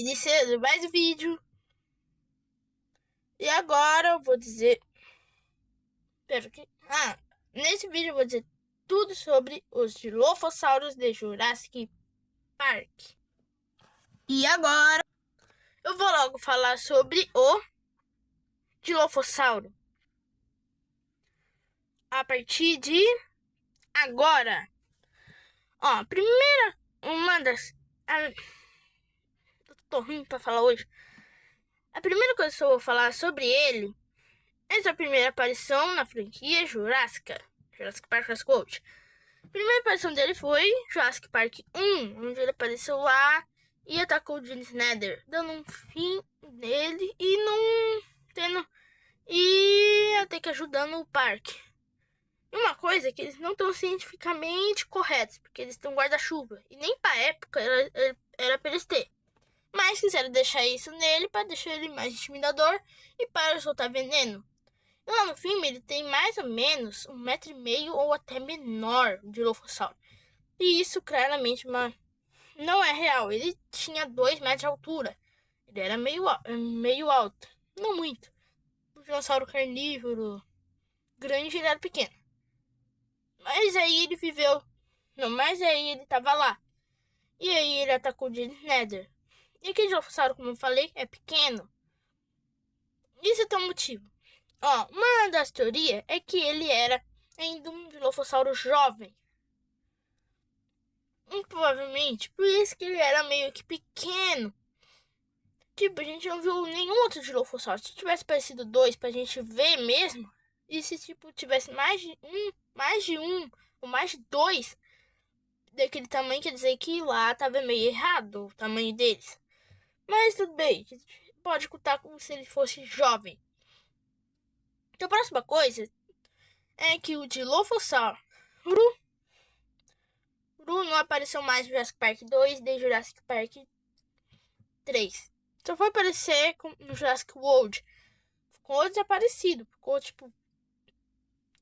iniciando mais um vídeo. E agora eu vou dizer... nesse vídeo eu vou dizer tudo sobre os Dilophosaurus de Jurassic Park. E agora eu vou logo falar sobre o Dilophosauro. A partir de agora. Ó, primeira... Eu tô ruim pra falar hoje. A primeira coisa que eu vou falar sobre ele é sua primeira aparição na franquia Jurassic Park Jurassic World. A primeira aparição dele foi Jurassic Park 1, onde ele apareceu lá e atacou o Gene Snyder, dando um fim nele e não tendo... E até que ajudando o parque. E uma coisa é que eles não estão cientificamente corretos, porque eles estão guarda-chuva. E nem pra época era pra eles ter. Mas quiseram deixar isso nele para deixar ele mais intimidador e para soltar veneno. E lá no filme ele tem mais ou menos 1,5 m ou até menor de Dilophosauro. E isso claramente não é real. Ele tinha 2 metros de altura. Ele era meio alto. Não muito. Um dinossauro carnívoro grande, ele era pequeno. Mas aí ele viveu. Não, mas aí ele tava lá. E aí ele atacou o Gene Snyder. E aquele Dilophosauro, como eu falei, é pequeno. Isso tem um motivo. Ó, uma das teorias é que ele era ainda um Dilophosauro jovem. E provavelmente por isso que ele era meio que pequeno. Tipo, a gente não viu nenhum outro Dilophosauro. Se tivesse parecido 2 pra gente ver mesmo, e se tipo tivesse mais de um ou mais de 2 daquele tamanho, quer dizer que lá tava meio errado o tamanho deles. Mas tudo bem, pode contar como se ele fosse jovem. Então a próxima coisa é que o Dilophosauro não apareceu mais no Jurassic Park 2 nem Jurassic Park 3. Só foi aparecer no Jurassic World. Ficou desaparecido. Ficou tipo...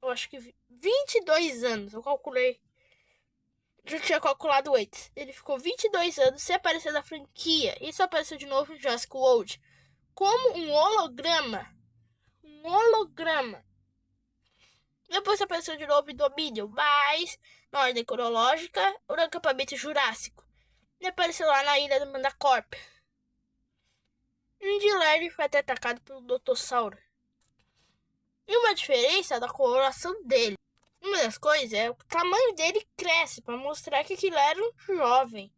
eu acho que 22 anos. Eu calculei. Já tinha calculado antes. Ele ficou 22 anos sem aparecer na franquia. E só apareceu de novo no Jurassic World. Como um holograma. Depois apareceu de novo em Dominion, mas na ordem cronológica, o acampamento jurássico. Ele apareceu lá na ilha do Mandacorp. Onde lá ele foi até atacado pelo Dotossauro. E uma diferença da coloração dele. Uma das coisas é o tamanho dele cresce para mostrar que aquilo era um jovem.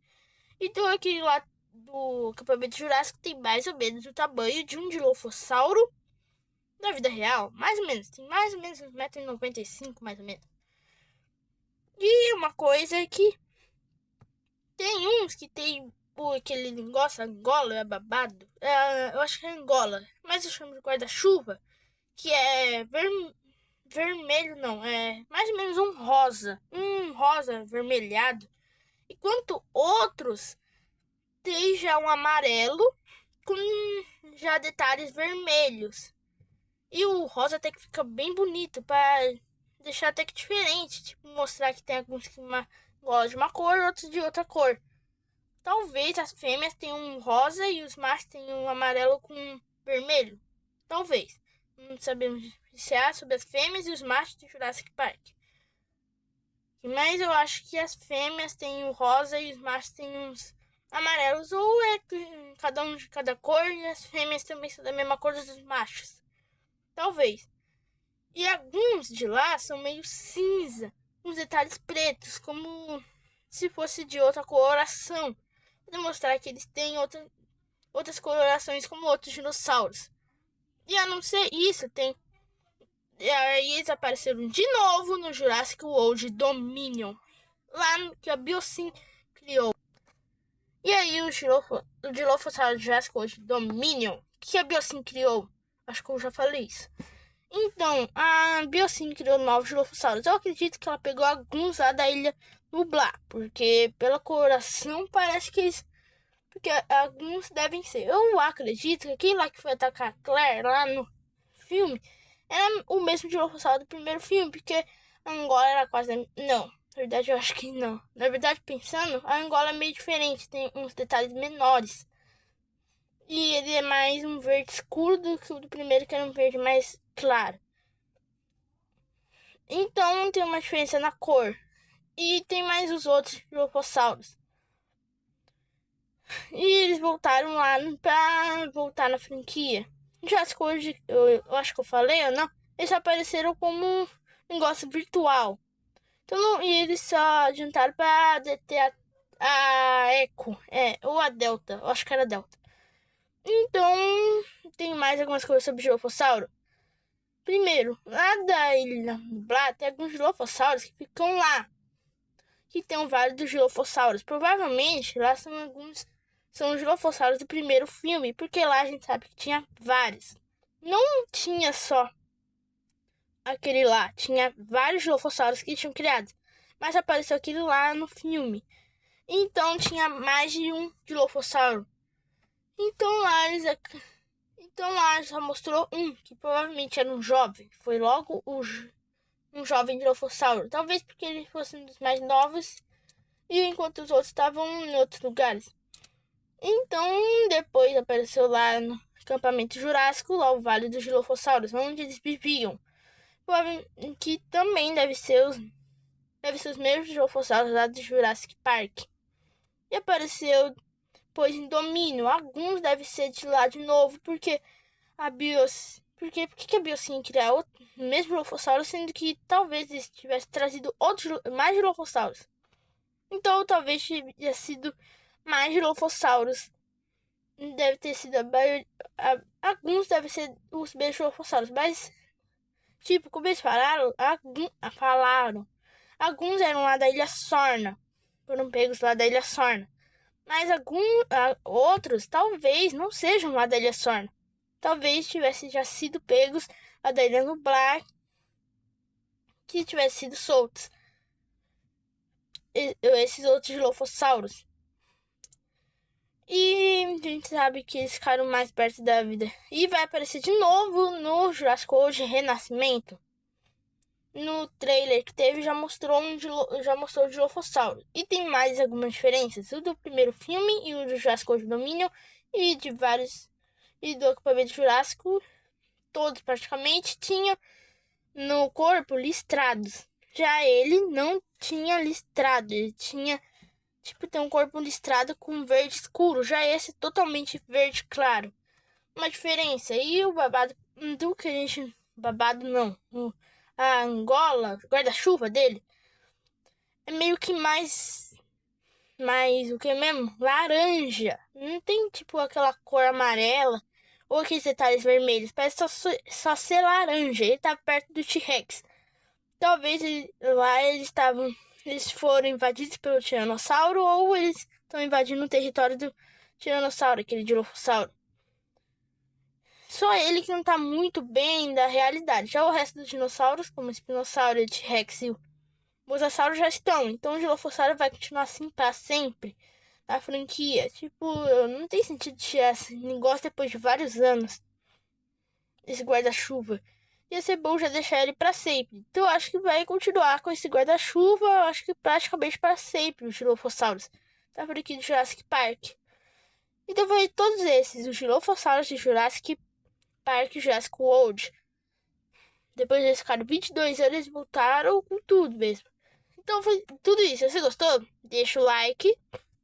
Então aquele lá do acampamento jurássico tem mais ou menos o tamanho de um Dilophosauro na vida real, mais ou menos. Tem mais ou menos 1,95 m, mais ou menos. E uma coisa é que tem uns que tem aquele negócio, Angola, é babado. Eu acho que é Angola, mas eu chamo de guarda-chuva, que é vermelho, não, é mais ou menos um rosa avermelhado. Enquanto outros tem já um amarelo com já detalhes vermelhos. E o rosa até que fica bem bonito, para deixar até que diferente. Tipo, mostrar que tem alguns que gostam de uma cor, outros de outra cor. Talvez as fêmeas tenham um rosa e os machos tenham um amarelo com vermelho. Talvez. Não sabemos diferenciar sobre as fêmeas e os machos de Jurassic Park. Mas eu acho que as fêmeas têm o rosa e os machos têm uns amarelos. Ou é cada um de cada cor e as fêmeas também são da mesma cor dos machos. Talvez. E alguns de lá são meio cinza, com detalhes pretos, como se fosse de outra coloração, para demonstrar que eles têm outras colorações como outros dinossauros. E a não ser isso, e aí eles apareceram de novo no Jurassic World Dominion, lá que a Biosyn criou. E aí o Dilophosaurus Jurassic World Dominion, que a Biosyn criou. Acho que eu já falei isso. Então, a Biosyn criou novos Dilophosaurus. Eu acredito que ela pegou alguns lá da ilha Nublar, porque pela coloração parece que eles... porque alguns devem ser. Eu acredito que aquele lá que foi atacar a Claire lá no filme era o mesmo Dilophosauro do primeiro filme, porque a Angola era quase... Não, na verdade eu acho que não. Na verdade, pensando, a Angola é meio diferente, tem uns detalhes menores. E ele é mais um verde escuro do que o do primeiro, que era um verde mais claro. Então tem uma diferença na cor. E tem mais os outros Dilophosaurus. E eles voltaram lá pra voltar na franquia. Jurassic World, eu acho que eu falei ou não, eles apareceram como um negócio virtual. Então, e eles só adiantaram pra deter a Echo, ou a Delta, eu acho que era a Delta. Então, tem mais algumas coisas sobre o Dilophosauro. Primeiro, lá da Ilha Nublar tem alguns Dilophosaurus que ficam lá, que tem o Vale dos Dilophosaurus. Provavelmente, lá são os Dilophosaurus do primeiro filme, porque lá a gente sabe que tinha vários. Não tinha só aquele lá, tinha vários Dilophosaurus que tinham criado, mas apareceu aquele lá no filme. Então tinha mais de um Dilophosauro. Então lá só mostrou um, que provavelmente era um jovem. Foi logo um jovem Dilophosauro. Talvez porque ele fosse um dos mais novos, e enquanto os outros estavam em outros lugares. Então, depois apareceu lá no acampamento Jurássico, lá o Vale dos Dilophosaurus, onde eles viviam. Que também deve ser os mesmos Dilophosaurus lá do Jurassic Park. E apareceu depois em Domínio. Alguns devem ser de lá de novo, porque por que a Biosyn criar o mesmo Dilophosaurus, sendo que talvez eles tivessem trazido mais Dilophosaurus. Então, talvez tivesse sido mais Dilophosaurus. Deve ter sido alguns devem ser os mesmos Dilophosaurus, mas tipo, como eles falaram, alguns eram lá da Ilha Sorna, foram pegos lá da Ilha Sorna, mas outros talvez não sejam lá da Ilha Sorna, talvez tivessem já sido pegos lá da Ilha Nublar, que tivessem sido soltos esses outros Dilophosaurus. E a gente sabe que eles ficaram mais perto da vida. E vai aparecer de novo no Jurassic World Renascimento. No trailer que teve já mostrou o Dilophosaurus. E tem mais algumas diferenças. O do primeiro filme e o do Jurassic World Dominion. E de vários. E do acampamento Jurássico. Todos praticamente tinham no corpo listrados. Já ele não tinha listrado. Ele tinha... tem um corpo listrado com verde escuro. Já esse totalmente verde claro. Uma diferença. E o babado do que a gente... Babado não. A Angola, o guarda-chuva dele, é meio que mais o que mesmo? Laranja. Não tem tipo aquela cor amarela ou aqueles detalhes vermelhos. Parece só ser laranja. Ele tá perto do T-Rex. Talvez lá eles foram invadidos pelo Tiranossauro, ou eles estão invadindo o território do Tiranossauro, aquele Dilophosauro. Só ele que não tá muito bem da realidade. Já o resto dos dinossauros, como o Espinossauro, o T-Rex e o Mosasauro já estão. Então o Dilophosauro vai continuar assim pra sempre na franquia. Não tem sentido tirar esse negócio depois de vários anos. Esse guarda-chuva. Ia ser bom já deixar ele pra sempre. Então eu acho que vai continuar com esse guarda-chuva. Eu acho que praticamente pra sempre os Dilophosaurus. Tá por aqui do Jurassic Park. Então foi todos esses, os Dilophosaurus de Jurassic Park e Jurassic World. Depois eles ficaram 22 anos e voltaram com tudo mesmo. Então foi tudo isso. Se você gostou, deixa o like,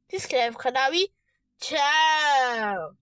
se inscreve no canal e tchau!